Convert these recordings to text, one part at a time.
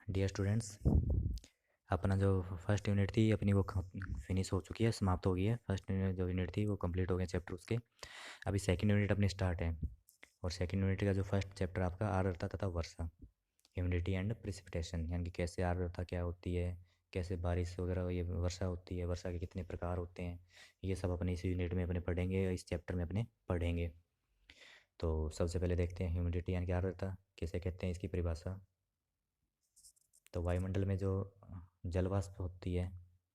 Dear students, अपना जो first unit थी अपनी वो फिनिश हो चुकी है, समाप्त हो गई है। फर्स्ट जो यूनिट थी वो कंप्लीट हो गया चैप्टर उसके। अभी सेकंड यूनिट अपनी स्टार्ट है। और सेकंड यूनिट का जो फर्स्ट चैप्टर आपका आर्द्रता तथा वर्षा, ह्यूमिडिटी एंड प्रिसिपिटेशन, यानी कि कैसे आर्द्रता क्या होती है, कैसे बारिश वगैरह ये वर्षा होती है, वर्षा के कितने प्रकार होते हैं, ये सब अपने इस यूनिट में अपने पढ़ेंगे, इस चैप्टर में अपने पढ़ेंगे। तो सबसे पहले देखते हैं ह्यूमिडिटी यानी कि आर्द्रता कैसे कहते हैं, इसकी परिभाषा। तो वायुमंडल में जो जल वाष्प होती है,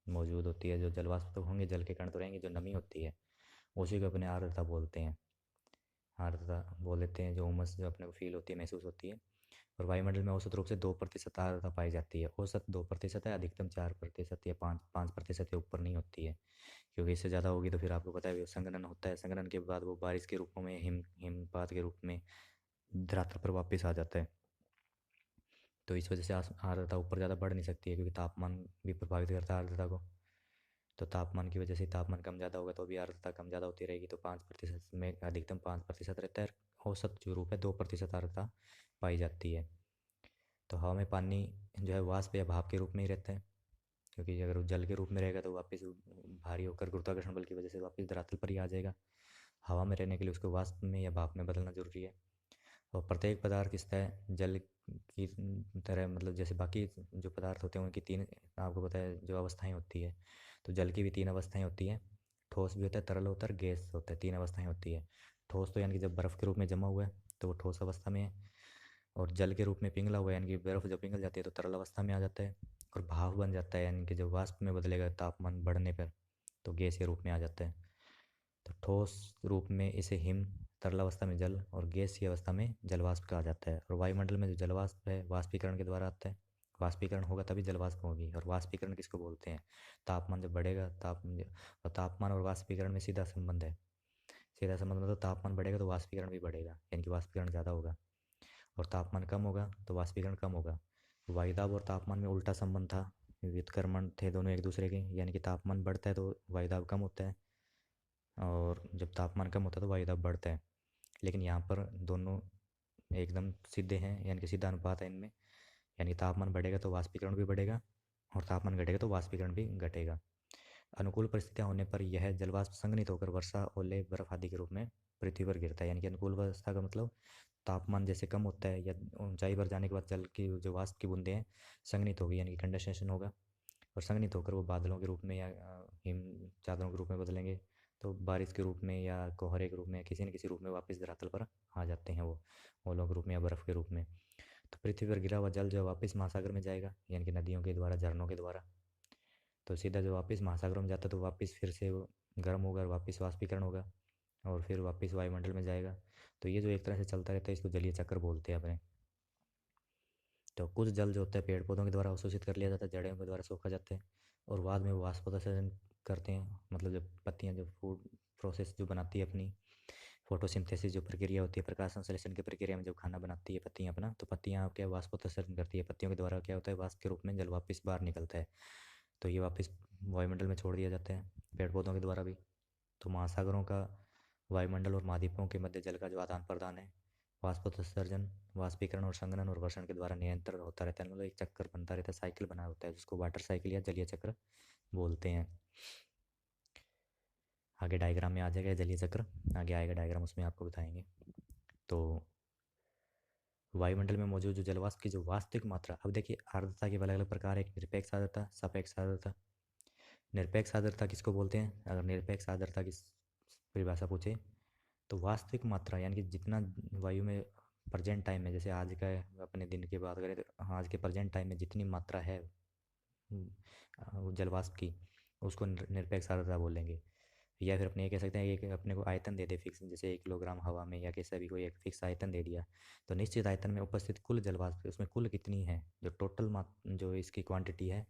मौजूद होती है, जो जल वाष्प तो होंगे, जल के कण तो रहेंगे, जो नमी होती है उसी को अपने आर्द्रता बोलते हैं। आर्द्रता बोल देते हैं जो उमस जो अपने को फील होती है, महसूस होती है। और वायुमंडल में औसत रूप से 2% आर्द्रता पाई जाती है। औसत 2% है, अधिकतम 4% या 5% के ऊपर नहीं होती है, क्योंकि इससे ज़्यादा होगी तो फिर आपको पता है संघनन होता है। संघनन के बाद वो बारिश के रूप में हिमपात के रूप में धरातल पर वापस आ जाता है। तो इस वजह से आर्द्रता ऊपर ज़्यादा बढ़ नहीं सकती है, क्योंकि तापमान भी प्रभावित करता है आर्द्रता को। तो तापमान की वजह से तापमान कम ज़्यादा होगा तो भी आर्द्रता कम ज़्यादा होती रहेगी। तो 5% में अधिकतम 5% रहता है। औसत जो रूप है 2% आर्द्रता पाई जाती है। तो हवा में पानी जो है वाष्प या भाप के रूप में ही रहता है, क्योंकि अगर वो जल के रूप में रहेगा तो वापस भारी होकर गुरुत्वाकर्षण बल की वजह से वापस धरातल पर ही आ जाएगा। हवा में रहने के लिए उसको वाष्प में या भाप में बदलना जरूरी है। और प्रत्येक पदार्थ किस तरह जल की तरह, मतलब जैसे बाकी जो पदार्थ होते हैं उनकी तीन, आपको पता है, जो अवस्थाएं होती है। तो जल की भी तीन अवस्थाएं होती हैं। ठोस भी होता है, तरल होता है, गैस होता है। तीन अवस्थाएं होती है। ठोस तो यानी कि जब बर्फ़ के रूप में जमा हुआ है तो वो ठोस अवस्था में है। और जल के रूप में पिघला हुआ है, यानी कि बर्फ़ जब पिघल जाती है तो तरल अवस्था में आ जाता है। और भाप बन जाता है, यानी कि जब वाष्प में बदलेगा तापमान बढ़ने पर तो गैस के रूप में आ जाता है। तो ठोस रूप में इसे हिम, तरल अवस्था में जल और गैसीय अवस्था में जलवाष्प कहा जाता है। और वायुमंडल में जो जलवाष्प है वाष्पीकरण के द्वारा आता है। वाष्पीकरण होगा तभी जलवाष्प होगी। और वाष्पीकरण किसको बोलते हैं? तापमान जब बढ़ेगा, और तापमान और वाष्पीकरण में सीधा संबंध है। सीधा संबंध मतलब तापमान बढ़ेगा तो वाष्पीकरण भी बढ़ेगा, यानी कि वाष्पीकरण ज़्यादा होगा। और तापमान कम होगा तो वाष्पीकरण कम होगा। वायुदाब और तापमान में उल्टा संबंध था, व्युत्क्रमण थे दोनों एक दूसरे के। यानी कि तापमान बढ़ता है तो वायुदाब कम होता है, और जब तापमान कम होता है तो वायुदाब बढ़ता है। लेकिन यहाँ पर दोनों एकदम सीधे हैं, यानी कि सीधा अनुपात है इनमें। यानी कि तापमान बढ़ेगा तो वाष्पीकरण भी बढ़ेगा, और तापमान घटेगा तो वाष्पीकरण भी घटेगा। अनुकूल परिस्थितियाँ होने पर यह जलवाष्प संघनित होकर वर्षा, ओले, बर्फ आदि के रूप में पृथ्वी पर गिरता है। यानी कि अनुकूल अवस्था का मतलब तापमान जैसे कम होता है या ऊंचाई पर जाने के बाद जल की जो वाष्प की बूंदें हैं संघनित होगी, यानी कि कंडेंसेशन होगा। और संघनित होकर वो बादलों के रूप में या हिम चादरों के रूप में बदलेंगे। तो बारिश के रूप में या कोहरे के रूप में, किसी न किसी रूप में वापस धरातल पर आ जाते हैं वो, ओलों के रूप में या बर्फ़ के रूप में। तो पृथ्वी पर गिरा हुआ जल जो वापस महासागर में जाएगा, यानी कि नदियों के द्वारा, झरनों के द्वारा। तो सीधा जो वापस महासागरों में जाता है तो वापस फिर से वो गर्म होगा और वापस वाष्पीकरण होगा, और फिर वापस वायुमंडल में जाएगा। तो ये जो एक तरह से चलता रहता है इसको जलीय चक्र बोलते हैं अपने। तो कुछ जल जो होता है पेड़ पौधों के द्वारा अवशोषित कर लिया जाता है, जड़ों के द्वारा सोखा जाता है, और बाद में वो वाष्पोत्सर्जन करते हैं। मतलब जब पत्तियाँ जो फूड प्रोसेस जो बनाती है अपनी, फोटोसिंथेसिस जो प्रक्रिया होती है, प्रकाश संश्लेषण की प्रक्रिया में जब खाना बनाती है पत्तियाँ अपना, तो पत्तियाँ क्या वाष्पोत्सर्जन करती है। पत्तियों के द्वारा क्या होता है, वाष्प के रूप में जल वापस बाहर निकलता है। तो ये वापस वायुमंडल में छोड़ दिया जाता है पेड़ पौधों के द्वारा भी। तो महासागरों का वायुमंडल और महाद्वीपों के मध्य जल का जो आदान प्रदान है, वाष्पोत्सर्जन, वाष्पीकरण और संघनन और वर्षण के द्वारा नियंत्रण होता रहता है। मतलब एक चक्कर बनता रहता है, साइकिल बना होता है, जिसको वाटर साइकिल या जलीय चक्र बोलते हैं। आगे डायग्राम में आ जाएगा जलीय चक्र, आगे आएगा डायग्राम, उसमें आपको बताएंगे। तो वायुमंडल में मौजूद जो जलवाष्प की जो वास्तविक मात्रा, अब देखिए आर्द्रता के अलग अलग प्रकार है। निरपेक्ष आर्द्रता, सापेक्ष आर्द्रता। निरपेक्ष आर्द्रता किसको बोलते हैं? अगर निरपेक्ष आर्द्रता की परिभाषा पूछे तो वास्तविक मात्रा, यानी कि जितना वायु में प्रेजेंट टाइम में, जैसे आज का अपने दिन की बात करें तो आज के प्रेजेंट टाइम में जितनी मात्रा है जलवाष्प की, उसको निरपेक्ष आर्द्रता बोलेंगे। या फिर अपने ये कह सकते हैं कि अपने को आयतन दे दे फिक्स, जैसे 1 किलोग्राम हवा में या कैसा भी कोई एक फिक्स आयतन दे दिया, तो निश्चित आयतन में उपस्थित कुल जलवाष्प उसमें कुल कितनी है, जो टोटल जो इसकी क्वांटिटी है,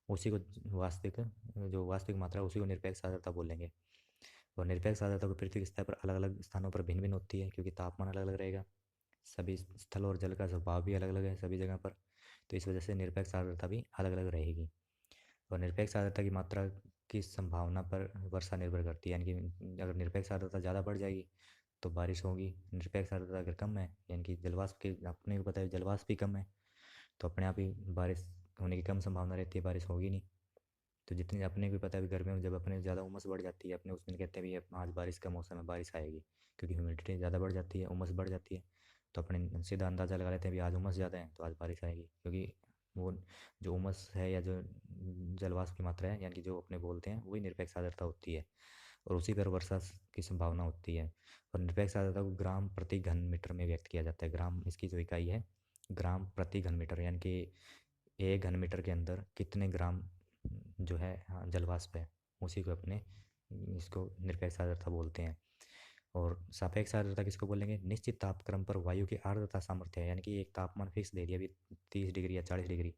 उसी को वास्तविक, जो वास्तविक मात्रा उसी को निरपेक्ष आर्द्रता बोलेंगे। और निरपेक्ष आर्द्रता को पृथ्वी की सतह पर अलग अलग स्थानों पर भिन्न भिन्न होती है, क्योंकि तापमान अलग अलग रहेगा। सभी स्थल और जल का स्वभाव भी अलग अलग है सभी जगह पर। तो इस वजह से निरपेक्ष आर्द्रता भी अलग अलग रहेगी। और निरपेक्ष आर्द्रता की मात्रा की संभावना पर वर्षा निर्भर करती है। यानी कि अगर निरपेक्ष आर्द्रता ज़्यादा बढ़ जाएगी तो बारिश होगी। निरपेक्ष आर्द्रता अगर कम है, यानी कि जलवाष्प के, अपने को पता है जलवाष्प भी कम है, तो अपने आप ही बारिश होने की कम संभावना रहती है, बारिश होगी नहीं। तो जितनी अपने को भी पता है, अभी गर्मियों में जब अपने ज़्यादा उमस बढ़ जाती है, अपने उस दिन कहते हैं भी आज बारिश का मौसम है, बारिश आएगी, क्योंकि ह्यूमिडिटी ज़्यादा बढ़ जाती है, उमस बढ़ जाती है। तो अपने सीधा अंदाज़ा लगा लेते हैं भी आज उमस ज़्यादा है तो आज बारिश आएगी, क्योंकि वो जो उमस है या जो जलवाष्प की मात्रा है, यानी कि जो अपने बोलते हैं, वही निरपेक्ष आर्द्रता होती है, और उसी पर वर्षा की संभावना होती है। और निरपेक्ष आर्द्रता को ग्राम प्रति घन मीटर में व्यक्त किया जाता है। ग्राम इसकी जो इकाई है, ग्राम प्रति घन मीटर, यानी कि एक घन मीटर के अंदर कितने ग्राम जो है, हाँ, जलवाष्प है, उसी को अपने इसको निरपेक्ष आर्द्रता बोलते हैं। और सापेक्ष आर्द्रता किसको बोलेंगे? निश्चित तापक्रम पर वायु की आर्द्रता सामर्थ्य है, यानी कि एक तापमान फिक्स दे दिया अभी 30 डिग्री या 40 डिग्री,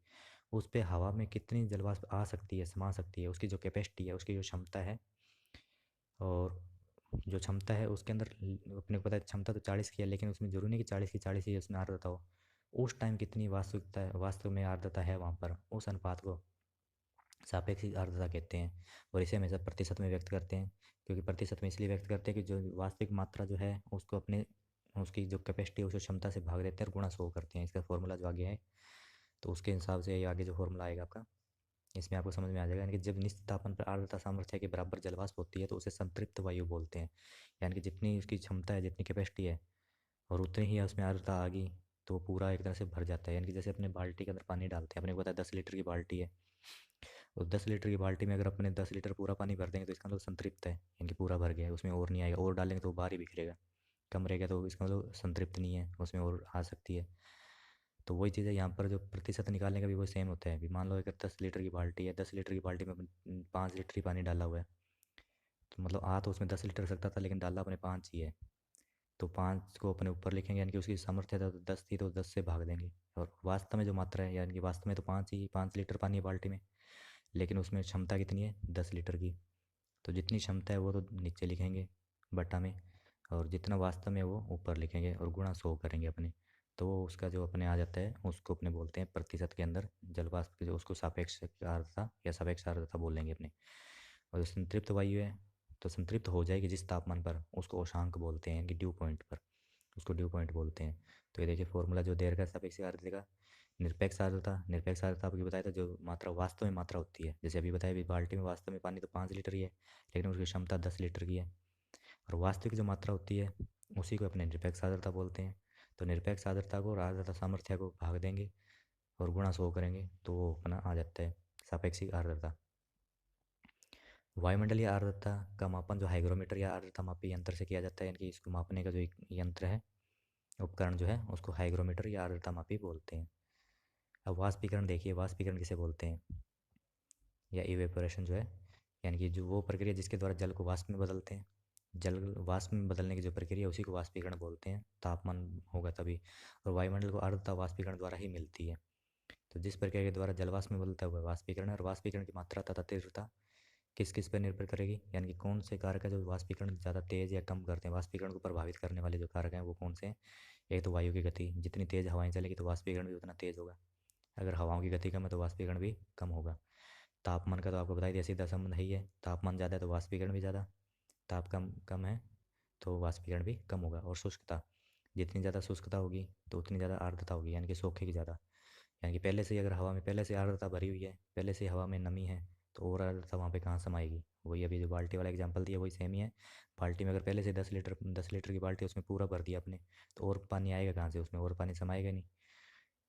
उस पे हवा में कितनी जलवाष्प आ सकती है, समा सकती है, उसकी जो कैपेसिटी है, उसकी जो क्षमता है। और जो क्षमता है उसके अंदर अपने को पता है क्षमता तो 40 की है, लेकिन उसमें जरूरी नहीं कि 40 की 40 ही उसमें आर्द्रता हो। उस टाइम कितनी वास्तविकता है, वास्तव में आर्द्रता है वहाँ पर, उस अनुपात को सापेक्षिक आर्द्रता कहते हैं। और इसे हमेशा प्रतिशत में व्यक्त करते हैं, क्योंकि प्रतिशत में इसलिए व्यक्त करते हैं कि जो वास्तविक मात्रा जो है उसको अपने उसकी जो कैपेसिटी है उसको क्षमता से भाग देते हैं और गुणा 100 करते हैं। इसका फॉर्मूला जो आगे है, तो उसके हिसाब से ये आगे जो फॉर्मूला आएगा आपका, इसमें आपको समझ में आ जाएगा। यानी कि जब निश्चित तापमान पर आर्द्रता सामर्थ्य के बराबर जलवाष्प होती है तो उसे संतृप्त वायु बोलते हैं। यानी कि जितनी उसकी क्षमता है, जितनी कैपेसिटी है, और उतनी ही उसमें आर्द्रता आ गई, तो पूरा एक तरह से भर जाता है। यानी कि जैसे अपने बाल्टी के अंदर पानी डालते हैं, अपने को पता है 10 लीटर की बाल्टी है, और 10 लीटर की बाल्टी में अगर अपने 10 लीटर पूरा पानी भर देंगे तो इसका मतलब संतृप्त है, यानी कि पूरा भर गया है, उसमें और नहीं आएगा। और डालेंगे तो वो बाहर ही बिखरेगा, कम रहेगा, तो इसका मतलब संतृप्त नहीं है, उसमें और आ सकती है। तो वही चीज़ है यहाँ पर, जो प्रतिशत निकालने का भी वही सेम होता है। अभी मान लो अगर 10 लीटर की बाल्टी है, 10 लीटर की बाल्टी में 5 लीटर ही पानी डाला हुआ है, तो मतलब आ तो उसमें 10 लीटर सकता था, लेकिन डाला अपने 5 ही है। तो 5 को अपने ऊपर लिखेंगे, यानी कि उसकी सामर्थ्य था तो 10 थी, तो 10 से भाग देंगे। और वास्तव में जो मात्रा है, यानी कि वास्तव में तो 5 लीटर पानी है बाल्टी में, लेकिन उसमें क्षमता कितनी है, 10 लीटर की। तो जितनी क्षमता है वो तो नीचे लिखेंगे बटा में, और जितना वास्तव में वो ऊपर लिखेंगे और गुणा 100 करेंगे अपने। तो वो उसका जो अपने आ जाता है, उसको अपने बोलते हैं प्रतिशत के अंदर जलवाष्प के, जो उसको सापेक्ष आर्द्रता या सापेक्ष आर्द्रता बोल लेंगे अपने। और जो संतृप्त वायु है, तो संतृप्त हो जाएगी जिस तापमान पर, उसको अशांक बोलते हैं, कि ड्यू पॉइंट पर, उसको ड्यू पॉइंट बोलते हैं। तो ये देखिए फॉर्मूला जो दे रखा है सापेक्ष आर्द्रता का, निरपेक्ष आर्द्रता, निरपेक्ष आर्द्रता आपको बताया था, जो मात्रा वास्तव में मात्रा होती है, जैसे अभी बताया, अभी बाल्टी में वास्तव में पानी तो 5 लीटर ही है, लेकिन उसकी क्षमता 10 लीटर की है। और वास्तविक जो मात्रा होती है उसी को अपने निरपेक्ष आर्द्रता बोलते हैं। तो निरपेक्ष आर्द्रता को और आर्द्रता सामर्थ्य को भाग देंगे और गुणा 100 करेंगे, तो वो अपना आ जाता है सापेक्षिक आर्द्रता। वायुमंडलीय आर्द्रता का मापन जो हाइग्रोमीटर या आर्द्रता मापी यंत्र से किया जाता है, यानी कि इसको मापने का जो एक यंत्र है, उपकरण जो है, उसको हाइग्रोमीटर या आर्द्रता मापी बोलते हैं। अब वाष्पीकरण देखिए, वाष्पीकरण किसे बोलते हैं, या इवेपोरेशन जो है, यानी कि जो वो प्रक्रिया जिसके द्वारा जल को वाष्प में बदलते हैं, जल वाष्प में बदलने की जो प्रक्रिया है उसी को वाष्पीकरण बोलते हैं। तापमान होगा तभी। और वायुमंडल को आर्द्रता वाष्पीकरण द्वारा ही मिलती है। तो जिस प्रक्रिया के द्वारा जल वाष्प में बदलता है वह वाष्पीकरण है। और वाष्पीकरण की मात्रा तथा तीव्रता किस किस पर निर्भर करेगी, यानी कि कौन से कारक है जो वाष्पीकरण ज़्यादा तेज़ या कम करते हैं, वाष्पीकरण को प्रभावित करने वाले जो कारक हैं वो कौन से हैं? एक तो वायु की गति, जितनी तेज़ हवाएं चलेगी तो वाष्पीकरण भी उतना तेज़ होगा। अगर हवाओं की गति कम है तो वाष्पीकरण भी कम होगा। तापमान का तो आपको बता ही दिया, सीधा संबंध है ही है, तापमान ज़्यादा है तो वाष्पीकरण भी ज़्यादा, ताप कम कम है तो वाष्पीकरण भी कम होगा। और शुष्कता, जितनी ज़्यादा शुष्कता होगी तो उतनी ज़्यादा आर्द्रता होगी, यानी कि सोखेगी ज़्यादा। यानी कि पहले से ही अगर हवा में पहले से आर्द्रता भरी हुई है, पहले से हवा में नमी है, तो और आर्द्रता वहाँ पे कहाँ समाएगी? वही अभी जो बाल्टी वाला एग्जांपल दिया वही सेम ही है। बाल्टी में अगर पहले से 10 लीटर की बाल्टी उसमें पूरा भर दिया आपने, तो और पानी आएगा कहाँ से? उसमें और पानी समाएगा नहीं।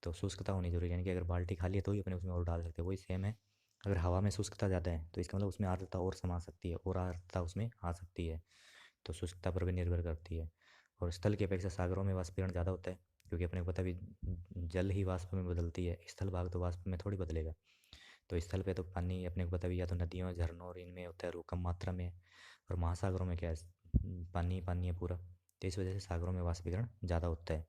तो शुष्कता होनी जरूरी है, यानी कि अगर बाल्टी खाली है तो ही अपने उसमें और डाल सकते हैं। वही सेम है, अगर हवा में शुष्कता ज़्यादा है तो इसका मतलब उसमें आर्द्रता और समा सकती है, और आर्द्रता उसमें आ सकती है। तो शुष्कता पर भी निर्भर करती है। और स्थल की अपेक्षा सागरों में वाष्पीकरण ज़्यादा होता है, क्योंकि अपने को पता भी जल ही वाष्प में बदलती है, स्थल भाग तो वाष्प में थोड़ी बदलेगा। तो स्थल पे तो पानी अपने को पता भी या तो नदियों झरनों और इनमें होता है, वो कम मात्रा में है। और महासागरों में क्या है, पानी पानी है पूरा, तो इस वजह से सागरों में वाष्पीकरण ज़्यादा होता है।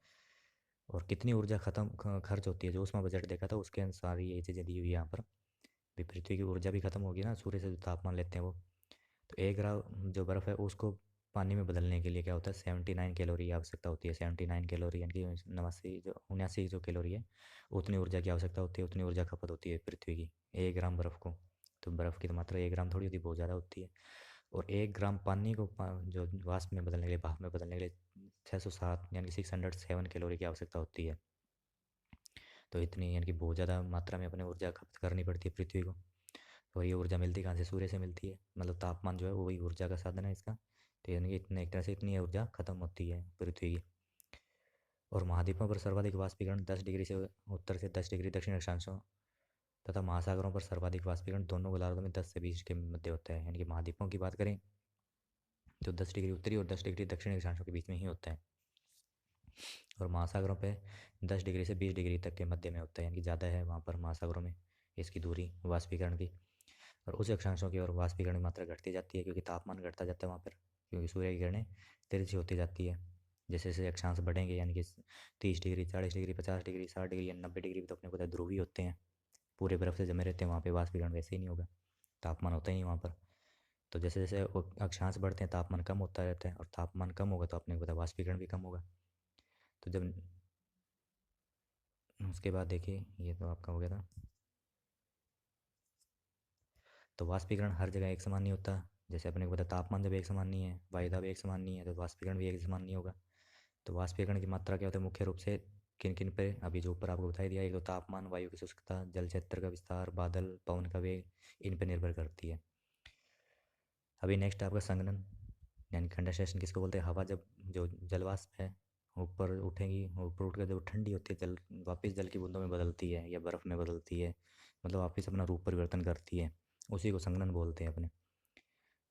और कितनी ऊर्जा खर्च होती है, जो उसमें बजट देखा था उसके अनुसार ये चीज़ें दी हुई है यहाँ पर। भी पृथ्वी की ऊर्जा भी खत्म होगी ना, सूर्य से जो तापमान लेते हैं वो। तो 1 ग्राम जो बर्फ़ है उसको पानी में बदलने के लिए क्या होता है, 79 कैलोरी की आवश्यकता होती है। 79 कैलोरी, यानी कि 79 है, उतनी ऊर्जा की आवश्यकता होती है, उतनी ऊर्जा खपत होती है पृथ्वी की 1 ग्राम बर्फ़ को। तो बर्फ़ की तो मात्रा 1 ग्राम थोड़ी होती है, बहुत ज़्यादा होती है। और 1 ग्राम पानी को जो वाष्प में बदलने के लिए, भाप में बदलने के लिए 607 यानी कि 607 कैलोरी की आवश्यकता होती है। तो इतनी यानी कि बहुत ज़्यादा मात्रा में अपने ऊर्जा खपत करनी पड़ती है पृथ्वी को। और ये ऊर्जा मिलती कहाँ से? सूर्य से मिलती है। मतलब तापमान जो है वो वही ऊर्जा का साधन है इसका। तो यानी कि इतने एक तरह से इतनी ऊर्जा खत्म होती है पृथ्वी की। और महाद्वीपों पर सर्वाधिक वाष्पीकरण 10 डिग्री से उत्तर से 10 डिग्री दक्षिण अक्षांशों तथा महासागरों पर सर्वाधिक वाष्पीकरण दोनों गोलार्धों में 10 से 20 के मध्य होता है। यानी कि महाद्वीपों की बात करें तो 10 डिग्री उत्तरी और 10 डिग्री दक्षिणी अक्षांशों के बीच में ही होता है। और महासागरों पे 10 डिग्री से 20 डिग्री तक के मध्य में होता है, यानी कि ज़्यादा है वहाँ पर महासागरों में इसकी दूरी वाष्पीकरण की। और उच्च अक्षांशों की ओर वाष्पीकरण की मात्रा घटती जाती है, क्योंकि तापमान घटता जाता है वहाँ पर, क्योंकि सूर्य की किरणें तिरछी होती जाती है। जैसे जैसे अक्षांश बढ़ेंगे, यानी कि 30 डिग्री, 40 डिग्री, 50 डिग्री, 60 डिग्री या 90 डिग्री तो अपने को पता है ध्रुवीय होते हैं, पूरे बर्फ़ से जमे रहते हैं, वहाँ पे वाष्पीकरण वैसे ही नहीं होगा, तापमान होता ही नहीं वहाँ पर। तो जैसे जैसे अक्षांश बढ़ते हैं तापमान कम होता रहता है, और तापमान कम होगा तो अपने को पता है वाष्पीकरण भी कम होगा। तो जब उसके बाद देखिए, ये तो आपका हो गया था। तो वाष्पीकरण हर जगह एक समान नहीं होता। जैसे अपने को पता तापमान जब एक समान नहीं है, वायुदा भी एक समान नहीं है, तो वाष्पीकरण भी एक समान नहीं होगा। तो वाष्पीकरण की मात्रा क्या होता है मुख्य रूप से किन किन पे, अभी जो ऊपर आपको बताई दिया, एक तो तापमान, वायु की शुष्कता, जल क्षेत्र का विस्तार, बादल, पवन का वेग, इन पर निर्भर करती है। अभी नेक्स्ट आपका संघनन, यानी कंडेंसेशन किसको बोलते हैं? हवा जब जो जलवाष्प है ऊपर उठेगी, ऊपर उठ कर जब ठंडी होती है, जल वापस जल की बूंदों में बदलती है या बर्फ़ में बदलती है, मतलब वापस अपना रूप परिवर्तन करती है, उसी को संघनन बोलते हैं अपने।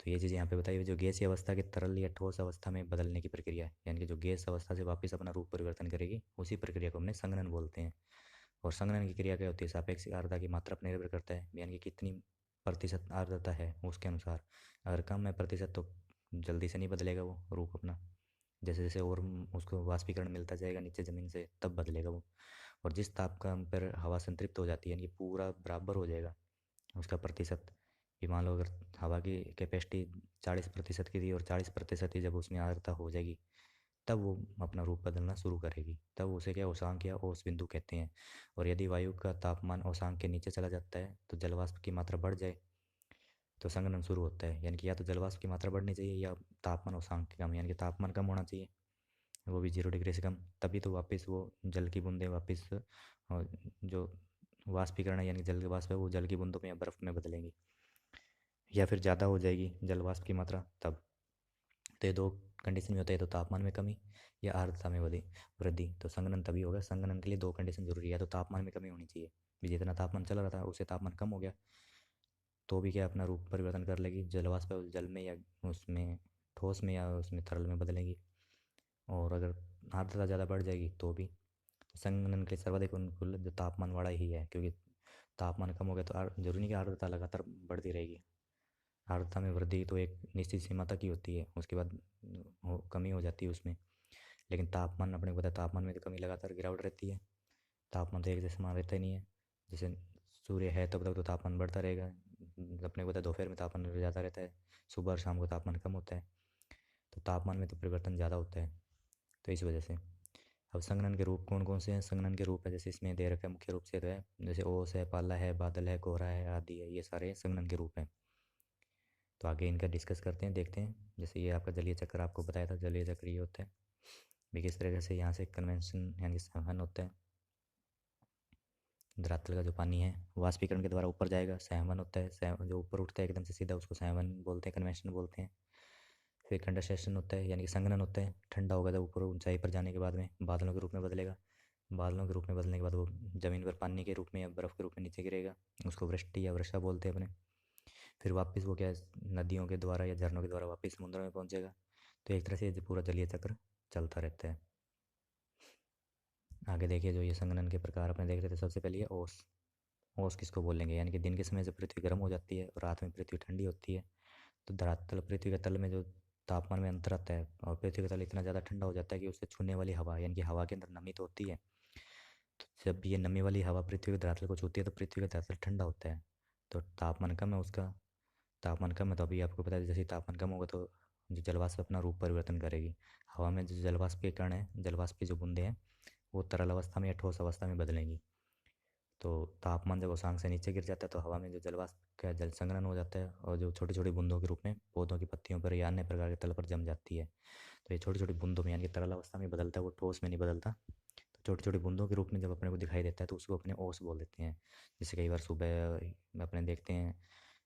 तो ये चीज़ यहाँ पे बताई हुई, जो गैसीय अवस्था के तरल या ठोस अवस्था में बदलने की प्रक्रिया है, यानी कि जो गैस अवस्था से वापस अपना रूप परिवर्तन करेगी, उसी प्रक्रिया को हमने संघनन बोलते हैं। और संघनन की क्रिया क्या होती है? सापेक्षिक आर्द्रता की मात्रा पर निर्भर करता है, यानी कि कितनी प्रतिशत आर्द्रता है उसके अनुसार। अगर कम है प्रतिशत तो जल्दी से नहीं बदलेगा वो रूप अपना, जैसे जैसे और उसको वाष्पीकरण मिलता जाएगा नीचे ज़मीन से तब बदलेगा वो। और जिस तापमान पर हवा संतृप्त हो जाती है, यानी कि पूरा बराबर हो जाएगा उसका प्रतिशत, कि मान लो अगर हवा की कैपेसिटी 40% की थी और 40% ही जब उसमें आर्द्रता हो जाएगी, तब वो अपना रूप बदलना शुरू करेगी, तब उसे क्या औसांक या ओस बिंदु कहते हैं। और यदि वायु का तापमान औसांक के नीचे चला जाता है तो जलवाष्प की मात्रा बढ़ जाए तो संघनन शुरू होता है। यानी कि या तो जलवाष्प की मात्रा बढ़नी चाहिए या तापमान औसांक की कम, यानी कि तापमान कम होना चाहिए, वो भी 0 डिग्री से कम, तभी तो वापस वो जल की बूंदें वापस जो वाष्पीकरण है, यानी जल के वाष्प है, वो जल की बूंदों में या बर्फ़ में बदलेंगी, या फिर ज़्यादा हो जाएगी जल वाष्प की मात्रा तब। तो ये दो कंडीशन में होता है, तो तापमान में कमी या आर्द्रता में वृद्धि। तो संघनन तभी होगा, संघनन के लिए दो कंडीशन जरूरी है, तो तापमान में कमी होनी चाहिए, भी जितना तापमान चल रहा था उससे तापमान कम हो गया तो भी क्या अपना रूप परिवर्तन कर लेगी, जलवाष्प जल में या उसमें ठोस में या उसमें तरल में बदलेंगी। और अगर आर्द्रता ज़्यादा बढ़ जाएगी तो भी। तो संघनन के सर्वाधिक अनुकूल जो तापमान वाला ही है, क्योंकि तापमान कम हो गया तो जरूरी नहीं कि आर्द्रता लगातार बढ़ती रहेगी। आर्द्रता में वृद्धि तो एक निश्चित सीमा तक ही होती है, उसके बाद कमी हो जाती है उसमें। लेकिन तापमान अपने को पता है, तापमान में तो कमी लगातार गिरावट रहती है, तापमान तो एक जैसा समान रहता ही नहीं है। जैसे सूर्य है तब तक तो तापमान बढ़ता रहेगा, अपने को पता है दोपहर में तापमान ज़्यादा रहता है, सुबह और शाम को तापमान कम होता है, तो तापमान में तो परिवर्तन ज़्यादा होता है। तो इस वजह से अब संघनन के रूप कौन कौन से हैं? संघनन के रूप है जैसे इसमें दे रखा है मुख्य रूप से, तो है जैसे ओस है, पाला है, बादल है, कोहरा है आदि है, ये सारे संघनन के रूप हैं। तो आगे इनका डिस्कस करते हैं, देखते हैं। जैसे ये आपका जलीय चक्र आपको बताया था, जलीय चक्र ये होता है भी किस तरह से यहाँ से कन्वेंशन यानी संवहन होता है। धरातल का जो पानी है वाष्पीकरण के द्वारा ऊपर जाएगा, संवहन होता है, जो ऊपर उठता है एकदम से सीधा उसको संवहन बोलते हैं, कन्वेंशन बोलते हैं। फिर कंडेंसेशन होता है, यानी कि संघनन होता है, ठंडा होगा जब ऊपर ऊंचाई पर जाने के बाद में बादलों के रूप में बदलेगा, बादलों के रूप में बदलने के बाद वो ज़मीन पर पानी के रूप में या बर्फ़ के रूप में नीचे गिरेगा, उसको वृष्टि या वर्षा बोलते हैं अपने। फिर वापस वो क्या है, नदियों के द्वारा या झरनों के द्वारा वापस समुद्र में पहुंचेगा। तो एक तरह से ये पूरा जलीय चक्र चलता रहता है। आगे देखिए, जो ये संघनन के प्रकार अपने देख रहे थे, सबसे पहले ये ओस। ओस किसको बोलेंगे? यानी कि दिन के समय जब पृथ्वी गर्म हो जाती है और रात में पृथ्वी ठंडी होती है, तो धरातल पृथ्वी के तल में जो तापमान में अंतर आता है और पृथ्वी का तल इतना ज़्यादा ठंडा हो जाता है कि उससे छूने वाली हवा, यानी कि हवा के अंदर नमी तो होती है, तो जब ये नमी वाली हवा पृथ्वी के धरातल को छूती है तो पृथ्वी का धरातल ठंडा होता है, तो तापमान कम है उसका। तापमान कम है तो अभी आपको पता है जैसे ही तापमान कम होगा तो जो जलवाष्प अपना रूप परिवर्तन करेगी। हवा में जो जलवाष्प के कण है, जलवाष्प की जो बूंदें हैं, वो तरल अवस्था में या ठोस अवस्था में बदलेंगी। तो तापमान जब उसांक से नीचे गिर जाता है तो हवा में जो जलवाष्प का जल संग्रहण हो जाता है और जो छोटी छोटी बूंदों के रूप में पौधों की पत्तियों पर या अन्य प्रकार के तल पर जम जाती है। तो ये छोटी छोटी बूंदों में यानी कि तरल अवस्था में बदलता है, वो ठोस में नहीं बदलता। तो छोटी छोटी बूंदों के रूप में जब अपने को दिखाई देता है तो उसको अपने ओस बोल देते हैं। जैसे कई बार सुबह में अपने देखते हैं,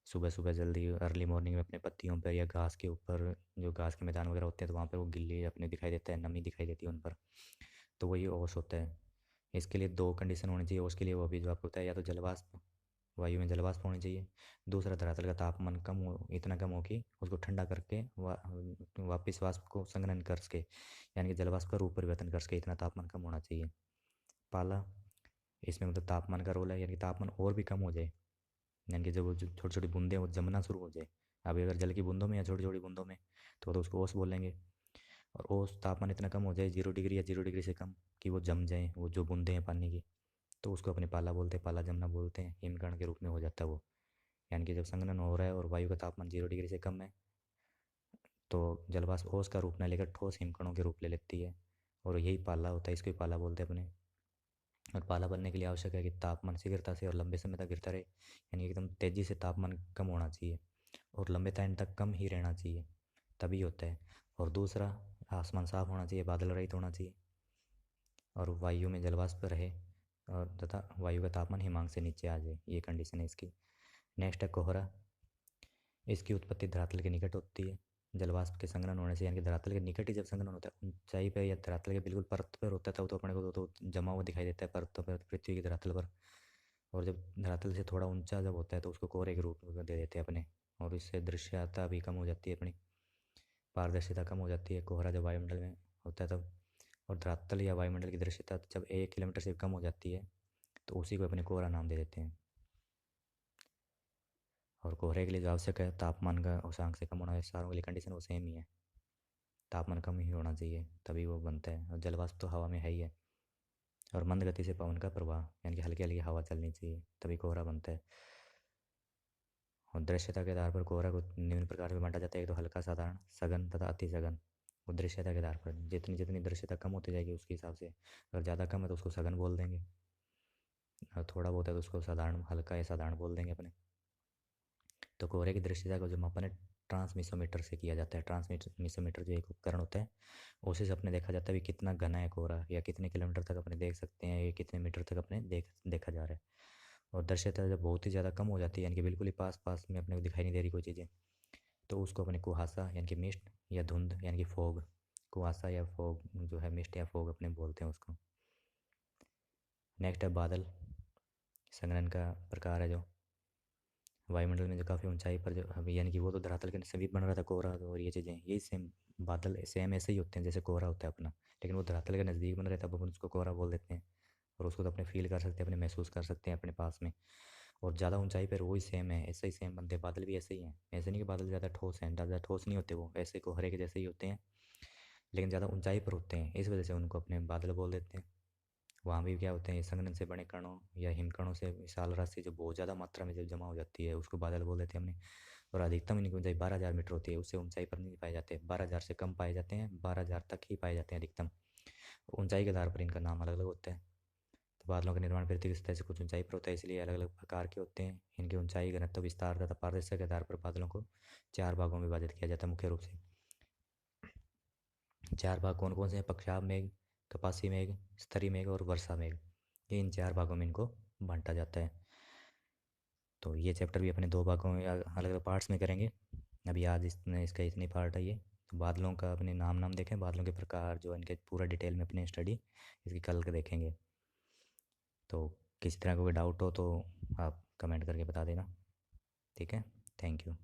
सुबह सुबह जल्दी अर्ली मॉर्निंग में अपने पत्तियों पर या घास के ऊपर, जो घास के मैदान वगैरह होते हैं तो वहाँ पर वो गिल्ली अपने दिखाई देता है, नमी दिखाई देती है उन पर, तो वही ओस होता है। इसके लिए दो कंडीशन होनी चाहिए ओस के लिए, वो अभी जो आपको बताया, या तो जलवाष्प, वायु में जलवाष्प होनी चाहिए। दूसरा, धरातल का तापमान कम हो, इतना कम हो कि उसको ठंडा करके वापिस वाष्प को संग्रहण कर सके, यानी कि जलवाष्प का रूप परिवर्तन कर सके, इतना तापमान कम होना चाहिए। पाला, इसमें मतलब तापमान का रोल है, यानी कि तापमान और भी कम हो जाए, यानी कि जब वो जो छोटी छोटी बूंदें वो जमना शुरू हो जाए, अभी अगर जल की बूंदों में या छोटी छोटी बूंदों में, तो उसको ओस बोलेंगे। और ओस तापमान इतना कम हो जाए 0 डिग्री या 0 डिग्री से कम, कि वो जम जाए वो जो बूंदें हैं पानी की, तो उसको अपने पाला बोलते हैं, पाला जमना बोलते हैं, हिमकर्ण के रूप में हो जाता है वो। यानी कि जब संघनन हो रहा है और वायु का तापमान 0 डिग्री से कम है, तो जलवाष्प ओस का रूप न लेकर ठोस हिमकणों के रूप ले लेती है, और यही पाला होता है, इसको ही पाला बोलते हैं अपने। और पाला बनने के लिए आवश्यक है कि तापमान शीघ्रता से और लंबे समय तक गिरता रहे, यानी एकदम तेज़ी से तापमान कम होना चाहिए और लंबे टाइम तक कम ही रहना चाहिए, तभी होता है। और दूसरा, आसमान साफ होना चाहिए, बादल रहित होना चाहिए, और वायु में जलवाष्प रहे, और तथा वायु का तापमान हिमांक से नीचे आ जाए, ये कंडीशन है इसकी। नेक्स्ट है कोहरा। इसकी उत्पत्ति धरातल के निकट होती है, जलवाष्प के संग्रहण होने से, यानी कि धरातल के निकट ही जब संग्रहण होता है, ऊंचाई पर या धरातल के बिल्कुल परत पर होता है, तो अपने को तो जमा हुआ दिखाई देता है परतों पर, पृथ्वी की धरातल पर। और जब धरातल से थोड़ा ऊंचा जब होता है तो उसको कोहरे के रूप में दे देते हैं अपने, और इससे दृश्यता भी कम हो जाती है अपनी, पारदर्शिता कम हो जाती है कोहरा जब वायुमंडल में होता है तब। और धरातल या वायुमंडल की दृश्यता जब 1 किलोमीटर से कम हो जाती है तो उसी को अपने कोहरा नाम दे देते हैं। और कोहरे के लिए जो आवश्यक है, तापमान का औशांक से कम होना है, सारों के लिए कंडीशन वो सेम ही है, तापमान कम ही होना चाहिए, तभी वो बनता है। और जलवाष्प तो हवा में है ही है। और मंद गति से पवन का प्रवाह, यानी कि हल्की हल्की हवा चलनी चाहिए, तभी कोहरा बनता है। और दृश्यता के आधार पर कोहरा को निम्न प्रकार में बांटा जाता है, एक तो हल्का, साधारण, सघन तथा अति सघन। वो दृश्यता के आधार पर, जितनी जितनी दृश्यता कम होती जाएगी उसके हिसाब से, अगर ज़्यादा कम है तो उसको सघन बोल देंगे, और थोड़ा बहुत है तो उसको साधारण, हल्का या साधारण बोल देंगे अपने। तो कोहरे की दृश्यता का जो मापन है ट्रांसमिसोमीटर से किया जाता है। ट्रांसमिसोमीटर जो एक उपकरण होता है, उसी से अपने देखा जाता है कि कितना घना है कोहरा, या कितने किलोमीटर तक अपने देख सकते हैं, या कितने मीटर तक अपने देखा जा रहा है। और दृश्यता जब बहुत ही ज़्यादा कम हो जाती है, यानी कि बिल्कुल ही पास पास में अपने को दिखाई नहीं दे रही कोई चीज़ें, तो उसको अपने कुहासा यानी कि मिस्ट, या धुंध यानी कि फॉग, कुहासा या फॉग जो है, मिस्ट या फॉग अपने बोलते हैं उसको। नेक्स्ट है बादल। संघनन का प्रकार है जो वायुमंडल में जो काफ़ी ऊंचाई पर जो अभी, यानी कि वो तो धरातल के समीप बन रहा था कोहरा, और ये चीज़ें यही सेम, बादल सेम ऐसे ही होते हैं जैसे कोहरा होता है अपना, लेकिन वो धरातल के नज़दीक बन रहे तब अपन उसको कोहरा बोल देते हैं। और उसको तो अपने फील कर सकते हैं, अपने महसूस कर सकते हैं अपने पास में। और ज़्यादा ऊंचाई पर वही सेम है, ऐसे ही सेम बनते हैं बादल भी, ऐसे ही हैं। ऐसे नहीं कि बादल ज़्यादा ठोस हैं, ज़्यादा ठोस नहीं होते, वो ऐसे कोहरे के जैसे ही होते हैं, लेकिन ज़्यादा ऊंचाई पर होते हैं, इस वजह से उनको अपने बादल बोल देते हैं। वहाँ भी क्या होते हैं, संघनन से बने कणों या हिमकणों से विशाल राशि जो बहुत ज़्यादा मात्रा में जब जमा हो जाती है उसको बादल बोल देते हैं हमने। और अधिकतम इनकी ऊंचाई 12,000 मीटर होती है, उससे ऊंचाई पर नहीं पाए जाते, 12,000 से कम पाए जाते हैं, 12,000 तक ही पाए जाते हैं अधिकतम। ऊंचाई के आधार पर इनका नाम अलग अलग होता है। तो बादलों का निर्माण पृथ्वी की सतह से कुछ ऊंचाई पर होता है, इसलिए अलग अलग प्रकार के होते हैं। इनकी ऊंचाई, घनत्व, विस्तार तथा पारदर्शिता के आधार पर बादलों को 4 भागों में विभाजित किया जाता है मुख्य रूप से। 4 भाग कौन कौन से हैं? पक्षाभ मेघ, कपासी मेघ, स्तरी मेघ और वर्षा मेघ, ये इन 4 भागों में इनको बांटा जाता है। तो ये चैप्टर भी अपने 2 भागों में अलग अलग पार्ट्स में करेंगे। अभी आज इसका इतनी पार्ट है ये। तो बादलों का अपने नाम नाम देखें, बादलों के प्रकार जो इनके पूरा डिटेल में अपने स्टडी इसकी कल के देखेंगे। तो किसी तरह का कोई डाउट हो तो आप कमेंट करके बता देना, ठीक है। Thank you.